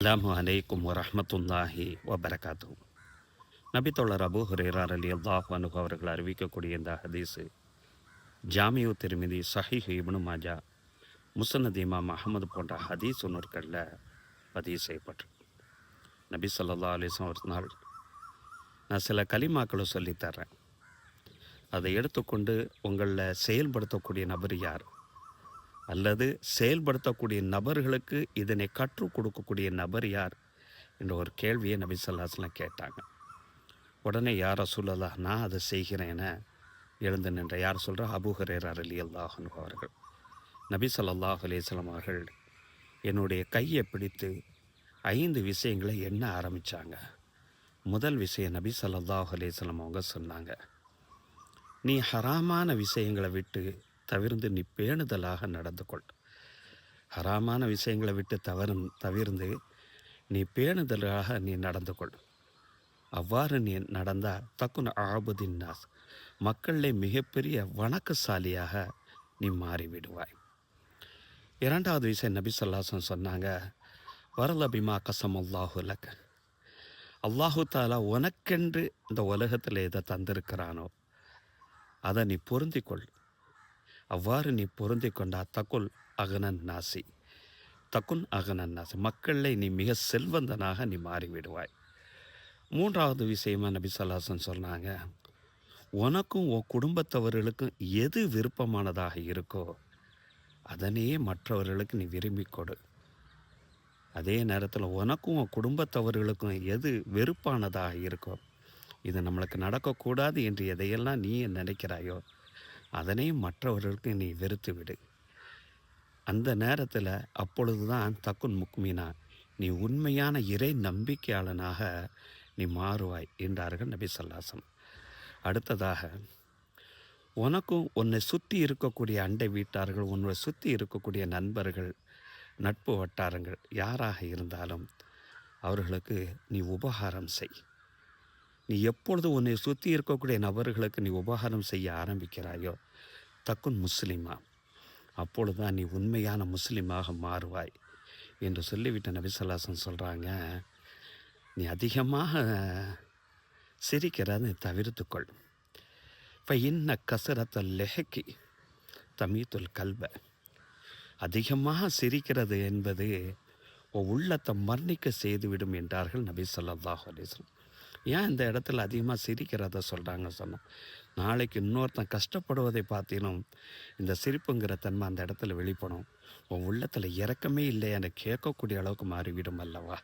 அஸ்ஸலாமு அலைக்கும் வரஹ்மத்துல்லாஹி வபரகாத்துஹு. நபித்தோழர் அபூ ஹுரைரா ரலியல்லாஹு அன்ஹு அவர்கள் அறிவிக்கக்கூடிய இந்த ஹதீஸு ஜாமியு திர்மிதி, ஸஹீஹ் இப்னு மாஜா, முஸ்னத் இமாம் அஹ்மது போன்ற ஹதீஸ் நூற்களில் பதிவு செய்யப்பட்டிருக்கு. நபி ஸல்லல்லாஹு அலைஹி வஸல்லம் ஒரு நாள், நான் சில கலிமாக்களை சொல்லித்தர்றேன், அதை எடுத்துக்கொண்டு உங்களில் செயல்படுத்தக்கூடிய நபர் யார், அல்லது செயல்படுத்தக்கூடிய நபர்களுக்கு இதனை கற்றுக் கொடுக்கக்கூடிய நபர் யார் என்ற ஒரு கேள்வியை நபி ஸல்லல்லாஹு அலைஹி வஸல்லம் கேட்டாங்க. உடனே யார் ரசூலல்லாஹ், நான் அதை செய்கிறேன் என எழுந்து நின்ற யார் சொல்கிறா, அபூ ஹுரைரா ரலியல்லாஹு அன்ஹு அவர்கள். நபி ஸல்லல்லாஹு அலைஹி வஸல்லம் அவர்கள் என்னுடைய கையை பிடித்து 5 விஷயங்களை எண்ண ஆரம்பித்தாங்க. முதல் விஷயம், நபி ஸல்லல்லாஹு அலைஹி வஸல்லம் அவங்க சொன்னாங்க, நீ ஹராமான விஷயங்களை விட்டு தவிர்ந்து நீ பேணுதலாக நடந்து கொள். ஹராமான விஷயங்களை விட்டு தவிர்ந்து நீ பேணுதலாக நீ நடந்து கொள். அவ்வாறு நீ நடந்தால் தக்குன் ஆபுதின் நாஸ், மக்களிலே மிகப்பெரிய வணக்கசாலியாக நீ மாறிவிடுவாய். இரண்டாவது விஷயம் நபி ஸல்லல்லாஹு அலைஹி வஸல்லம் சொன்னாங்க, வரல பிமா கசம் அல்லாஹு லக், அல்லாஹு தாலா உனக்கென்று இந்த உலகத்தில் எதை தந்திருக்கிறானோ அதை நீ பொருந்திக்கொள். அவ்வாறு நீ பொருந்தி கொண்டா தக்குல் அகனன் நாசி, தக்குன் அகனன் நாசி, மக்களில் நீ மிக செல்வந்தனாக நீ மாறிவிடுவாய். மூன்றாவது விஷயமா நபி ஸல்லல்லாஹு அலைஹி வஸல்லம் சொன்னாங்க, உனக்கும் உன் குடும்பத்தவர்களுக்கும் எது விருப்பமானதாக இருக்கோ அதனையே மற்றவர்களுக்கு நீ விரும்பி கொடு. அதே நேரத்தில் உனக்கும் உன் குடும்பத்தவர்களுக்கும் எது வெறுப்பானதாக இருக்கோ, இது நம்மளுக்கு நடக்கக்கூடாது என்று எதையெல்லாம் நீ நினைக்கிறாயோ அதனையும் மற்றவர்களுக்கு நீ வெறுத்து விடு. அந்த நேரத்தில் அப்பொழுது தான் தக்குன் முக்மினா, நீ உண்மையான இறை நம்பிக்கையாளனாக நீ மாறுவாய் என்றார்கள் நபி ஸல்லல்லாஹு அலைஹி வஸல்லம். அடுத்ததாக, உனக்கும் உன்னை சுற்றி இருக்கக்கூடிய அண்டை வீட்டார்கள், உன்னை சுற்றி இருக்கக்கூடிய நண்பர்கள், நட்பு வட்டாரங்கள் யாராக இருந்தாலும் அவர்களுக்கு நீ உபகாரம் செய். நீ எப்பொழுது உன்னை சுற்றி இருக்கக்கூடிய நபர்களுக்கு நீ உபகாரம் செய்ய ஆரம்பிக்கிறாயோ தக்குன் முஸ்லிமா, அப்பொழுது தான் நீ உண்மையான முஸ்லீமாக மாறுவாய் என்று சொல்லிவிட்ட நபி ஸல்லல்லாஹு அலைஹி வஸல்லம் சொல்கிறாங்க, நீ அதிகமாக சிரிக்கிறதை தவிர்த்துக்கொள். இப்போ இன்ன கசரத்தல் லெஹக்கி தமித்துல் கல்ப, அதிகமாக சிரிக்கிறது என்பது உள்ளத்தை மரணிக்க செய்துவிடும் என்றார்கள் நபி ஸல்லல்லாஹு அலைஹி வஸல்லம். ஏன் இந்த இடத்துல அதிகமாக சிரிக்கிறத சொல்கிறாங்க சொன்னால், நாளைக்கு இன்னொருத்தன் கஷ்டப்படுவதை பார்த்தினும் இந்த சிரிப்புங்கிற தன்மை அந்த இடத்துல வெளிப்படும். உன் உள்ளத்தில் இரக்கமே இல்லை என கேட்கக்கூடிய அளவுக்கு மாறிவிடும் அல்லவா.